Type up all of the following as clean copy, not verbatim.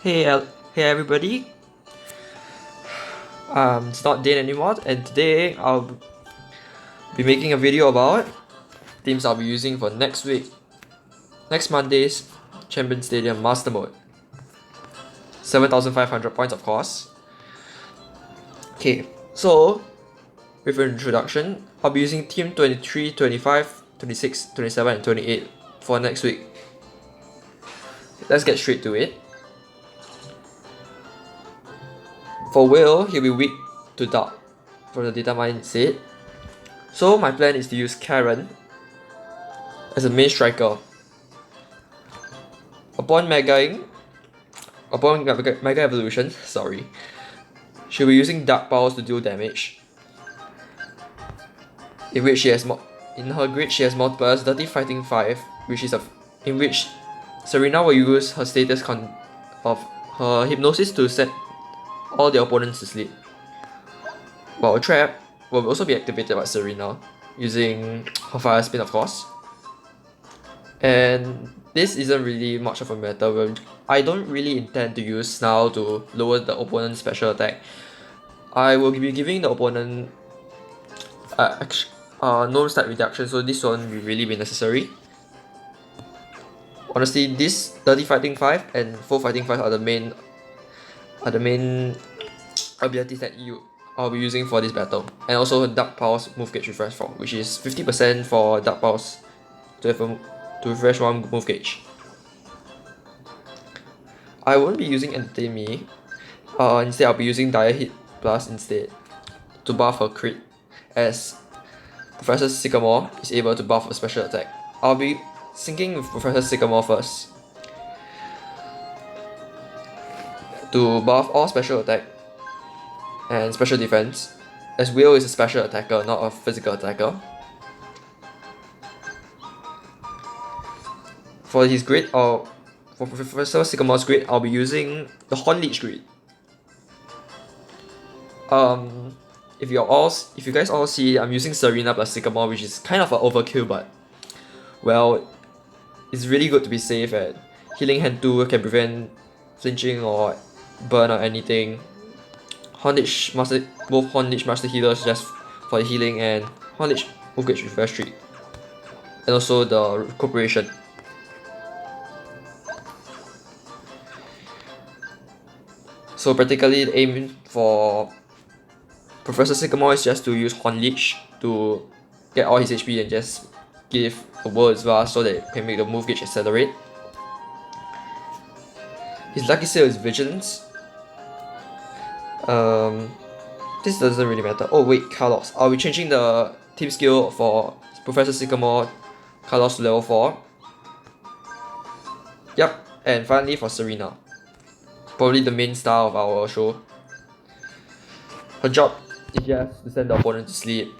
Hey everybody. It's not Dane anymore, and today I'll be making a video about themes I'll be using for next Monday's Champion Stadium Master Mode. 7,500 points, of course. Okay, so with an introduction, I'll be using Team 23, 25, 26, 27, and 28 for next week. Let's get straight to it. For Will, he'll be weak to Dark for the datamine set. So my plan is to use Karen as a main striker. Upon Mega Evolution, she'll be using Dark Powers to deal damage. In her grade she has multiples Dirty Fighting 5, in which Serena will use her status of her hypnosis to set all the opponents to sleep. While a trap will also be activated by Serena using her fire spin, of course. And this isn't really much of a matter. I don't really intend to use Snarl to lower the opponent's special attack. I will be giving the opponent no stat reduction, so this won't really be necessary. Honestly, this Dirty Fighting 5 and Full Fighting 5 are the main abilities that I'll be using for this battle. And also Dark Powers move gauge refresh for, which is 50% for Dark Powers to refresh one move gauge. I won't be using Entertain Me. Instead I'll be using Dire Hit Plus instead to buff her crit, as Professor Sycamore is able to buff a special attack. I'll be syncing with Professor Sycamore first to buff all special attack and special defense, as Will is a special attacker, not a physical attacker. For his grade, for Professor Sycamore's grade, I'll be using the Horn Leech grade. If you guys all see, I'm using Serena plus Sycamore, which is kind of an overkill, but well, it's really good to be safe. And Healing Hand 2 can prevent flinching or burn or anything. Both Horn Leech Master Healers just for the healing, and Horn Leech Move Gauge Refresh 3. And also the Recuperation. So practically the aim for Professor Sycamore is just to use Horn Leech to get all his HP and just give the world its vast so that it can make the move gauge accelerate. His lucky seal is Vigilance. This doesn't really matter. Oh wait, Carlos. I'll be changing the team skill for Professor Sycamore Carlos to level 4. Yep, and finally for Serena. Probably the main star of our show. Her job is just to send the opponent to sleep.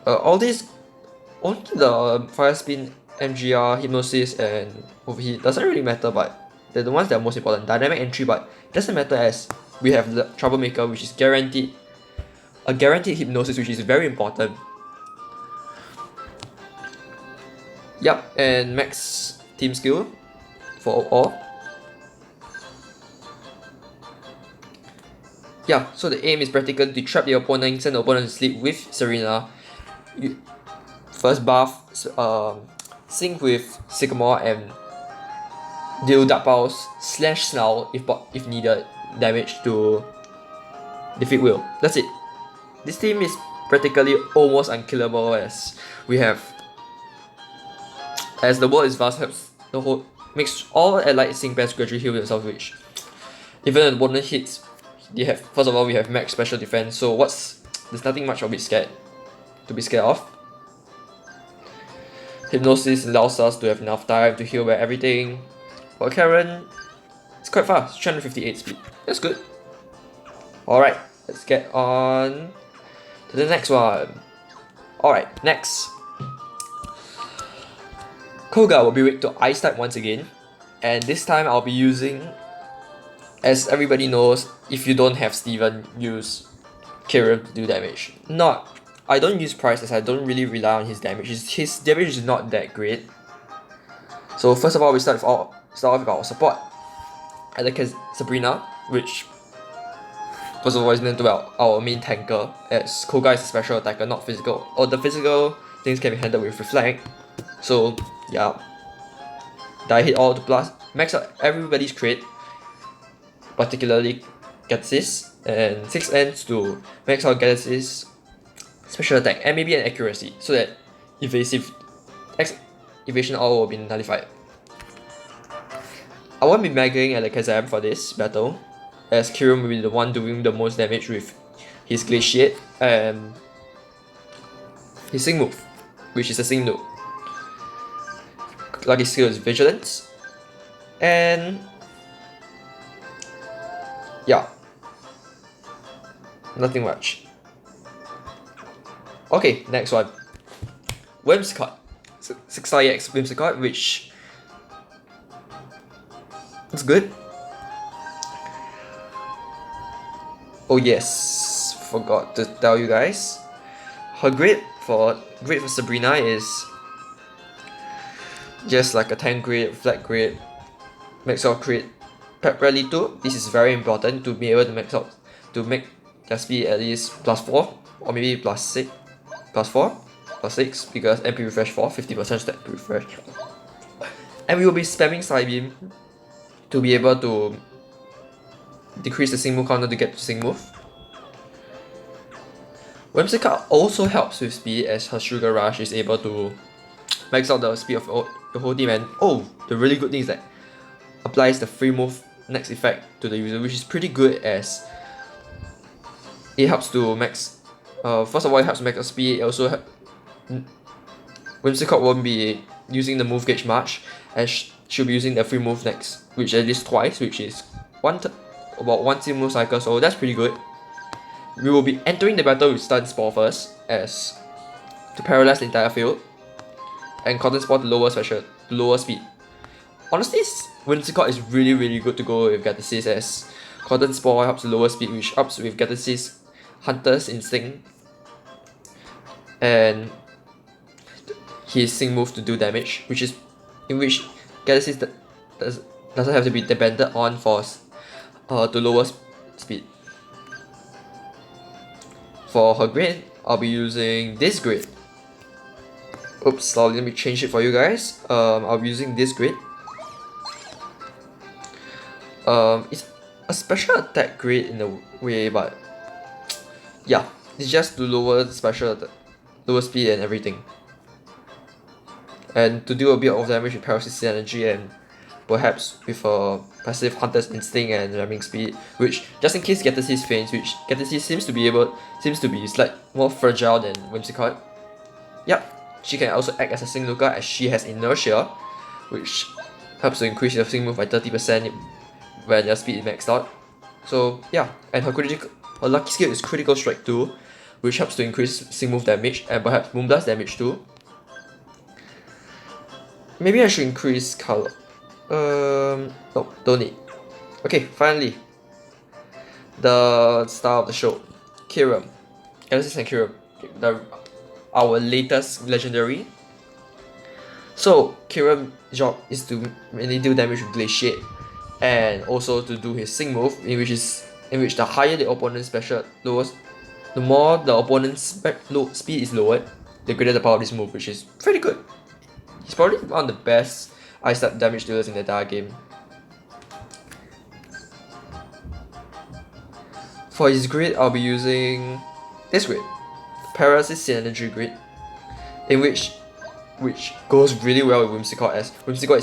All these, only the Fire Spin, MGR, Hypnosis, and Overheat doesn't really matter, but they're the ones that are most important. Dynamic Entry, but it doesn't matter as we have the Troublemaker, which is guaranteed Hypnosis, which is very important. Yup, and max team skill for all. Yeah, so the aim is practically to trap the opponent, send the opponent to sleep with Serena. You first buff, sync with Sycamore and deal Dark Powers / Snarl if needed damage to defeat Will. That's it. This team is practically almost unkillable, as the world is vast, makes all allied sync pairs gradually heal themselves, which even when the opponent hits, first of all we have max special defense, so there's nothing much to be scared of. Hypnosis allows us to have enough time to heal back everything. But Karen, it's quite fast, 358 speed. That's good. Alright, let's get on to the next one. Alright, next. Koga will be weak to Ice type once again, and this time I'll be using, as everybody knows, if you don't have Steven, use Kirim to do damage. I don't use Price, as I don't really rely on his damage. His damage is not that great. So first of all, we start off with our support. I like Sabrina, which first of all is meant to be our main tanker, as Koga is a special attacker, not physical. Or the physical things can be handled with Reflect. So yeah, die hit all to plus, max out everybody's crit, particularly Gatsis, and 6 ends to max out Gatsis special attack and maybe an accuracy, so that evasion all will be nullified. I won't be megging Alakazam for this battle, as Kirim will be the one doing the most damage with his Glaciate and his Sing move, which is a Sing Note. Lucky skill is Vigilance, and yeah, nothing much. Okay, next one. Whimsicott. 6-EX Whimsicott, which is good. Oh yes, forgot to tell you guys. Her grade for Sabrina is just like a 10 grade, flat grade, max out crit, Pep Rally 2. This is very important to be able to max out, to make their speed at least +4 or maybe +6, +4, +6, because MP refresh 4, 50% stat refresh. And we will be spamming Psybeam to be able to decrease the Sing move counter to get to Sing move. Whimsicott also helps with speed, as her Sugar Rush is able to max out the speed of the whole team, and the really good thing is that applies the free move next effect to the user, which is pretty good, as it helps to max. First of all, it helps to max the speed. It also Whimsicott won't be using the move gauge much, as she'll be using the free move next, which at least twice, which is about one Sing move cycle, so that's pretty good. We will be entering the battle with Stun Spore first, as to paralyze the entire field, and Cotton Spore to lower speed. Honestly, Whimsicott is really good to go with Gattesis, as Cotton Spore helps to lower speed, which ups with Gattesis Hunter's Instinct and his Sing move to do damage, in which Gattesis doesn't have to be dependent on force to lower speed. For her grade, I'll be using this grade. Oops, let me change it for you guys. I'll be using this grade. It's a special attack grade in a way, but yeah, it's just to lower lower speed and everything, and to do a bit of damage with Paralysis Energy, and perhaps with a passive Hunter's Instinct and ramming speed, which just in case Gattesis faints, which Gattesis seems to be slightly more fragile than Whimsicott. Yep, she can also act as a Sing Looker, as she has Inertia, which helps to increase your Sing move by 30% when your speed is maxed out. So yeah, and her lucky skill is Critical Strike 2, which helps to increase Sing move damage and perhaps Moonblast damage too. Maybe I should increase color. No, don't need. Okay, finally, the star of the show, Kirim. Gattesis and Kirim, our latest legendary. So Kirim's job is to mainly do damage with Glaciate, and also to do his Sing move, in which the higher the opponent's special lowers, the more the opponent's speed is lowered, the greater the power of this move, which is pretty good. He's probably one of the best ice type damage dealers in the entire game. For his grid, I'll be using this grid, Paralysis Energy grid, in which goes really well with Whimsicott, as Whimsicott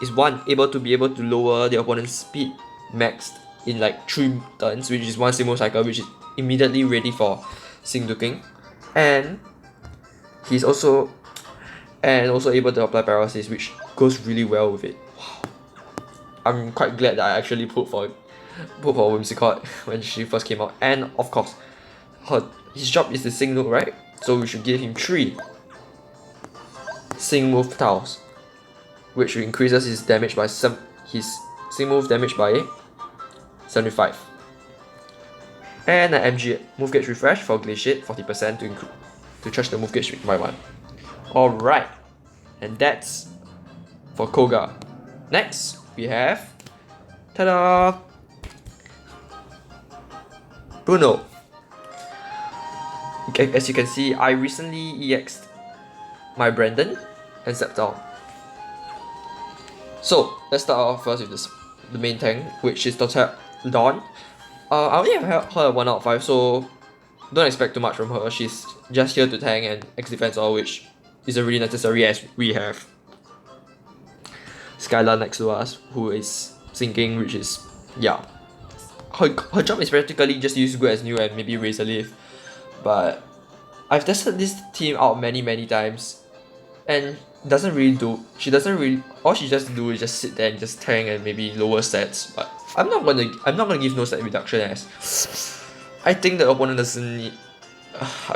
is able to lower the opponent's speed maxed in like 3 turns, which is one Sing move cycle, which is immediately ready for Sing looking, and he's also able to apply Paralysis, which goes really well with it. Wow. I'm quite glad that I actually put for Whimsicott when she first came out, and of course, his job is to Sing Note, right? So we should give him 3 Sing move tiles, which increases his damage by his Sing move damage by 75, and an MG move gauge refresh for Glaciate 40% to charge the move gauge by 1. Alright, and that's for Koga. Next, we have Ta-da! Bruno. Okay, as you can see, I recently EX'd my Brandon and Sceptile. So let's start off first with the main tank, which is Dawn. I only have her 1 out of 5, so don't expect too much from her. She's just here to tank and X defense all, which isn't really necessary as we have Skylar next to us, who is sinking, which is, yeah. Her job is practically just use Good as New and maybe Razor Leaf, but I've tested this team out many times, and she doesn't really, all she just do is just sit there and just tank and maybe lower stats, but I'm not gonna give no stat reduction, as I think the opponent doesn't need,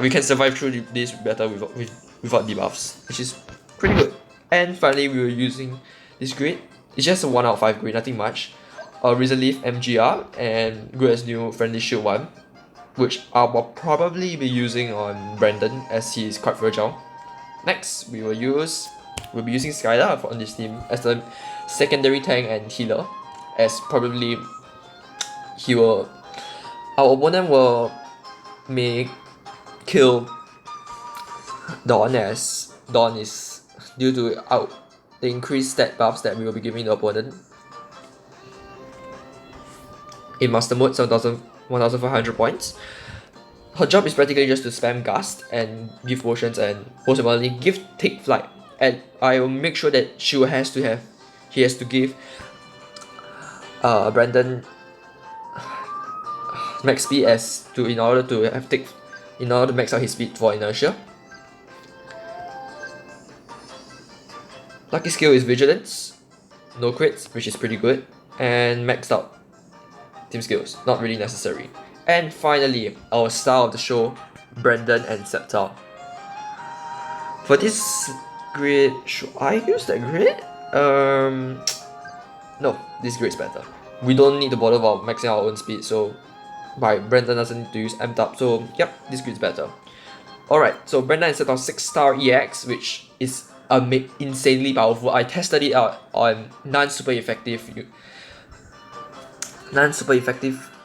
we can survive through this better without debuffs, which is pretty good. And finally, we were using this grade. It's just a 1 out of 5 grade, nothing much. Razor Leaf MGR and Good as New Friendly Shield 1, which I will probably be using on Brandon as he is quite fragile. Next, we'll be using Skylar on this team as the secondary tank and healer, as probably our opponent may kill Dawn, as Dawn is due to the increased stat buffs that we will be giving the opponent. In Master Mode, 1,500 points. Her job is practically just to spam Gust and give potions, and most importantly take flight. And I will make sure that he has to give Brandon max speed in order to max out his speed for inertia. Lucky skill is Vigilance, no crits, which is pretty good, and maxed out team skills, not really necessary. And finally, our star of the show, Brandon and Sceptile. For this grid, should I use that grid? No, this grid's better. We don't need to bother about maxing our own speed, so Brandon doesn't need to use amped up, so yep, this grid's better. Alright, so Brandon and Sceptile 6-star EX, which is insanely powerful. I tested it out on non-super effective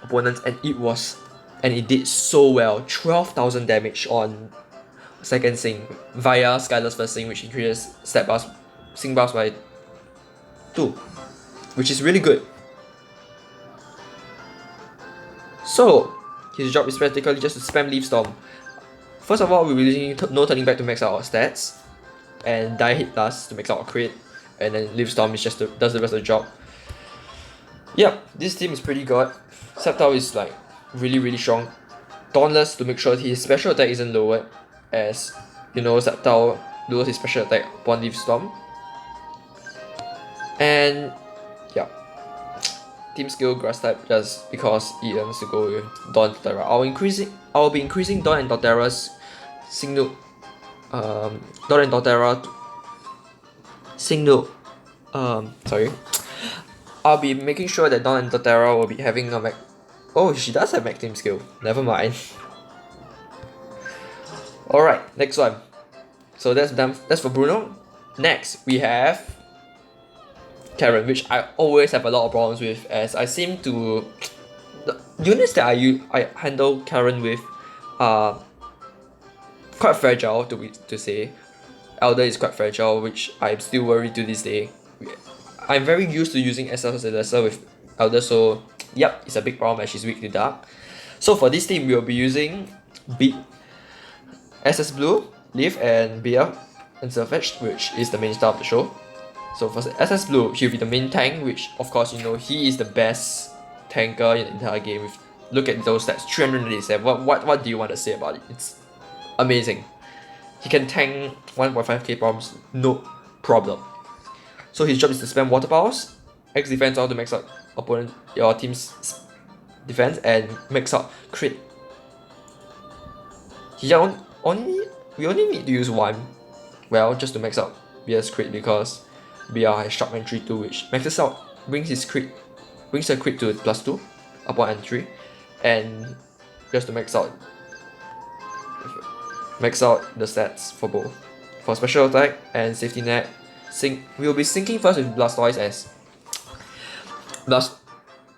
opponents, and it did so well. 12,000 damage on second sync via Skylar's first sync, which increases sync buffs by 2, which is really good. So his job is practically just to spam Leaf Storm. First of all, we'll be using No Turning Back to max out our stats, and Die Hit Plus to max out our crit, and then Leaf Storm is just does the rest of the job. Yep, this team is pretty good. Sceptile is like really strong. Dauntless to make sure his special attack isn't lowered, as you know Sceptile lowers his special attack upon Leaf Storm. And yeah, team skill Grass type just because he wants to go with Dawn and Doterra. I'll be increasing Dawn and Doterra's Signal. Dawn and Doterra Signal. Sorry. I'll be making sure that Dawn and Doterra will be having a max. Oh, she does have max team skill. Never mind. Alright, next one. So that's done. That's for Bruno. Next, we have Karen, which I always have a lot of problems with, as I seem to. The units that I handle Karen with are quite fragile, to say. Elder is quite fragile, which I'm still worried to this day. I'm very used to using SS Lesser with Elder, so yep, it's a big problem as she's weak to Dark. So for this team, we'll be using SS Blue, Leaf, and BF and Surfetched, which is the main star of the show. So for SS Blue, he'll be the main tank, which of course you know he is the best tanker in the entire game. Look at those stats, 387. What do you want to say about it? It's amazing. He can tank 1.5k problems, no problem. So his job is to spam water powers, X defense all to max out your team's defense, and max out crit. We only need to use one, well, just to max out BS crit, because BR has Shock Entry 2, which maxes out, brings a crit to +2 upon entry, and just to max out the stats for both. For special attack and safety net, we will be syncing first with Blastoise, as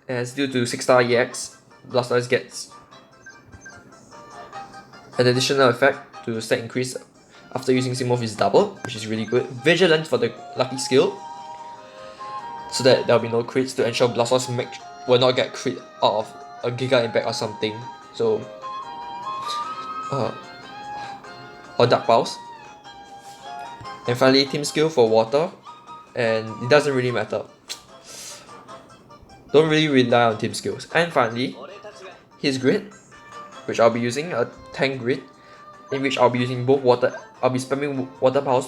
as due to 6-star EX, Blastoise gets an additional effect to stat increase after using Sync is double, which is really good. Vigilance for the lucky skill, so that there will be no crits to ensure Blastoise will not get crit out of a Giga Impact or something. So, or Dark Pulse. And finally, Team Skill for water, and it doesn't really matter. Don't really rely on team skills. And finally, his grid, which I'll be using a tank grid, in which I'll be using both water. I'll be spamming water powers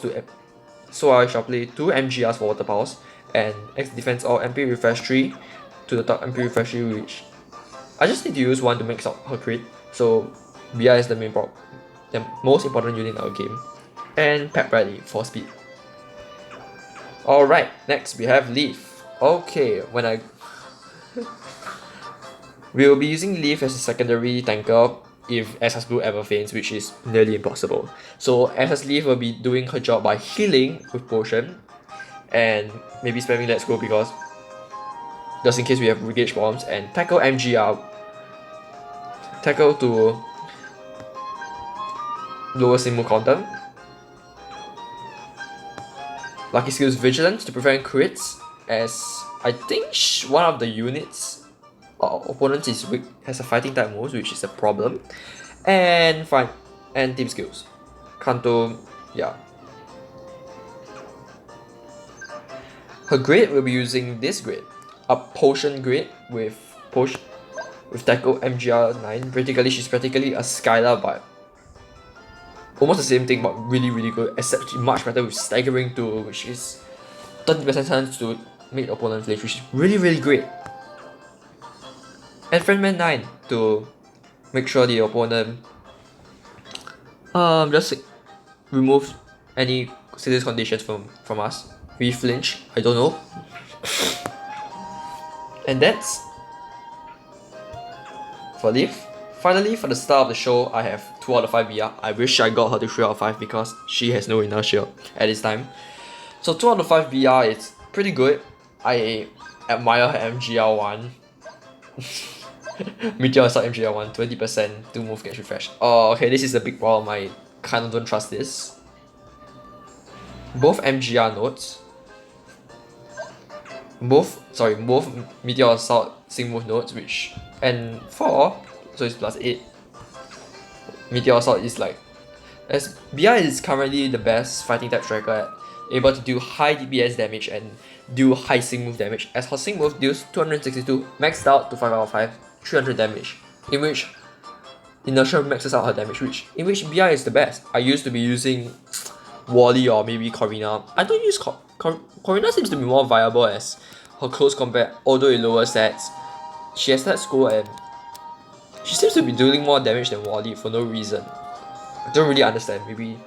so I shall play 2 MGRs for water powers and X defense or MP refresh 3 to the top MP refresh 3, which I just need to use one to max out her crit. So BI is the most important unit in our game, and Pep Rally for speed. Alright, next we have Leaf. Okay, we'll be using Leaf as a secondary tanker if SS Blue ever faints, which is nearly impossible. So SS Leaf will be doing her job by healing with potion and maybe spamming Let's Go because just in case we have Regage Bombs, and tackle MGR. Tackle to lower Simu counter. Lucky Skills Vigilance to prevent crits, as I think one of the units opponents is weak, has a fighting type moves, which is a problem. And Team Skills. Kanto, yeah. Her grade will be using this grade, a potion grade with tackle MGR 9. Practically, she's practically a Skylar, but almost the same thing, but really good, except much better with staggering 2, which is 30% chance to make opponent flinch, which is really great. And Friendman 9 to make sure the opponent just remove any serious conditions from us. We flinch, I don't know. And that's for Leaf. Finally, for the start of the show, I have 2 out of 5 VR. I wish I got her to 3 out of 5 because she has no inertia at this time. So 2 out of 5 VR, it's pretty good. I admire her MGR1. Meteor Assault MGR1, 20% to move gets refreshed. Oh, okay, this is a big problem. I kind of don't trust this. Both MGR nodes. Both Meteor Assault sync move nodes, and 4, so it's +8. Meteor Assault is like, as BI is currently the best fighting type striker, able to do high DPS damage and do high sync move damage, as her sync move deals 262, maxed out to 5 out of 5, 300 damage, in which inertia maxes out her damage, in which BI is the best. I used to be using Wally or maybe Corina. I don't use Corina seems to be more viable as her close combat, although it lowers stats. She has that score and she seems to be doing more damage than Wally for no reason. I don't really understand, maybe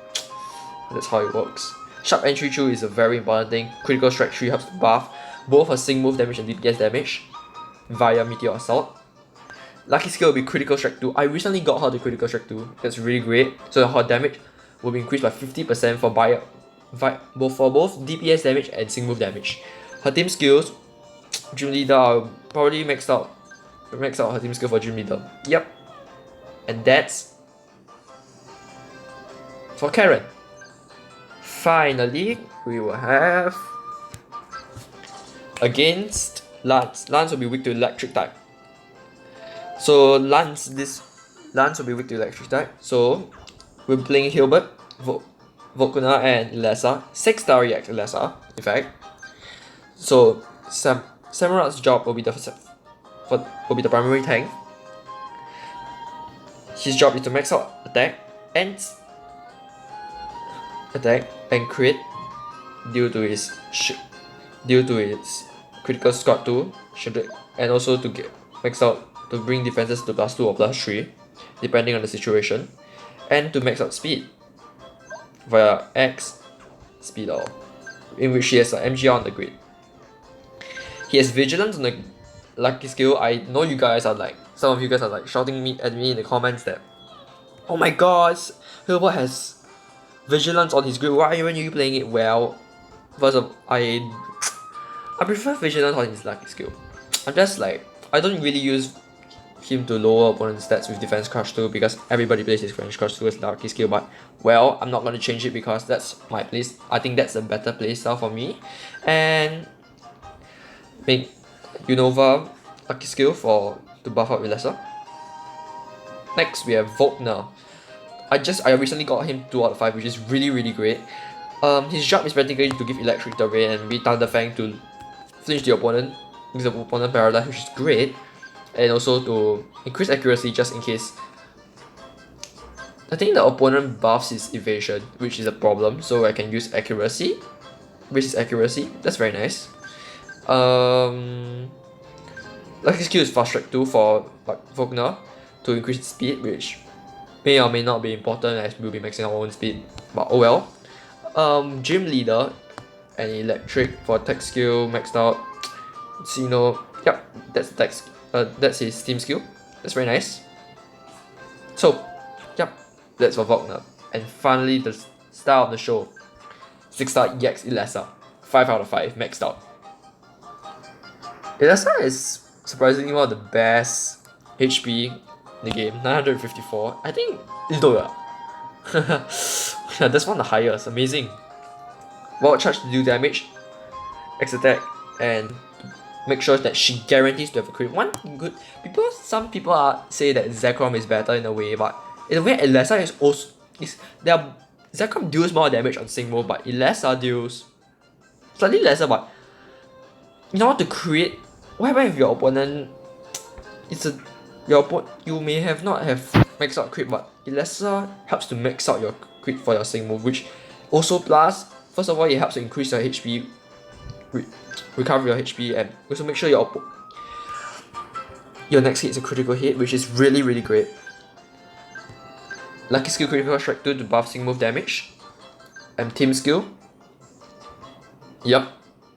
that's how it works. Sharp Entry 2 is a very important thing. Critical Strike 3 helps to buff both her sync move damage and DPS damage via Meteor Assault. Lucky Skill will be Critical Strike 2. I recently got her to Critical Strike 2. That's really great. So her damage will be increased by 50% for both DPS damage and sync move damage. Her team skills, Gym Leader, I'll probably max out her team skill for Gym Leader. Yep. And that's for Karen. Finally, we will have against Lance. Lance will be weak to electric type. So Lance will be weak to electric type. So we're playing Hilbert, Volkuna, and Lessa. 6-star react Lessa, in fact. So Samurai's job will be the primary tank. His job is to max out attack and crit due to his critical squad 2, and also to get max out to bring defenses to +2 or +3 depending on the situation, and to max out speed via X speed all, in which he has an MGR on the grid. He has Vigilance on the lucky skill. I know you guys are like, some of you guys are like shouting at me in the comments that, oh my gosh, Hilbert has Vigilance on his grid, why aren't you playing it well? First of all, I prefer Vigilance on his lucky skill. I'm just like, I don't really use him to lower opponent's stats with defense crush 2 because everybody plays his defense crush 2 as lucky skill, but well, I'm not gonna change it because that's my place. I think that's a better playstyle for me. And make Unova lucky skill to buff up with lesser. Next we have Volkner. I recently got him 2 out of 5, which is really great. His job is practically to give electric terrain and maybe Thunder Fang to flinch the opponent, give the opponent paralyzed, which is great. And also to increase accuracy just in case. I think the opponent buffs his evasion, which is a problem, so I can use accuracy. Which is accuracy, that's very nice. Lucky skill is fast track 2 for Volkner to increase its speed, which may or may not be important as we'll be maxing our own speed, but oh well. Gym leader and electric for tech skill maxed out. So, you know, yep, that's his team skill. That's very nice. So, yep, that's for Volkner. And finally, the star of the show, 6-star EX Ilessa, 5 out of 5 maxed out. Ilessa is surprisingly one of the best HP in the game, 954. I think yeah, that's one of the highest. Amazing. Wild charge to do damage, X attack, and make sure that she guarantees to have a crit. Some people say that Zekrom is better in a way, but in a way Ilessa is also Zekrom deals more damage on sync move, but Ilessa deals slightly lesser. But in order to create, what happens if your opponent you may have not have maxed out crit, but Ilessa helps to max out your crit for your sync move, which also plus, first of all, it helps to increase your HP, recover your HP, and also make sure your next hit is a critical hit, which is really great. Lucky skill critical strike 2 to buff sync move damage. And team skill. Yup.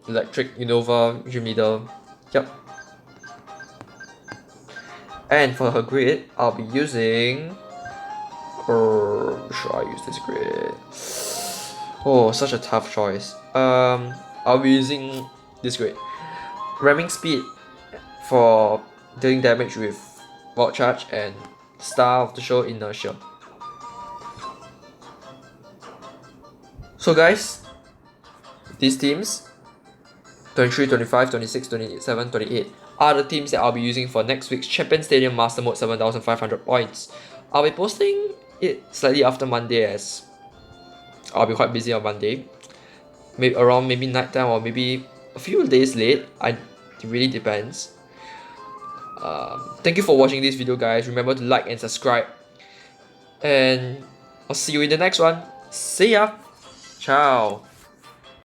Electric, Unova, Gym leader. Yup. And for her grid, I'll be using. Should I use this grid? Oh, such a tough choice. I'll be using this grid. Ramming speed for dealing damage with Vault Charge, and star of the show, Inertia. So guys, these teams 23, 25, 26, 27, 28 are the teams that I'll be using for next week's Champion Stadium Master Mode 7,500 points. I'll be posting it slightly after Monday as I'll be quite busy on Monday. Maybe around night time or maybe a few days late. It really depends. Thank you for watching this video, guys. Remember to like and subscribe. And I'll see you in the next one. See ya! Ciao!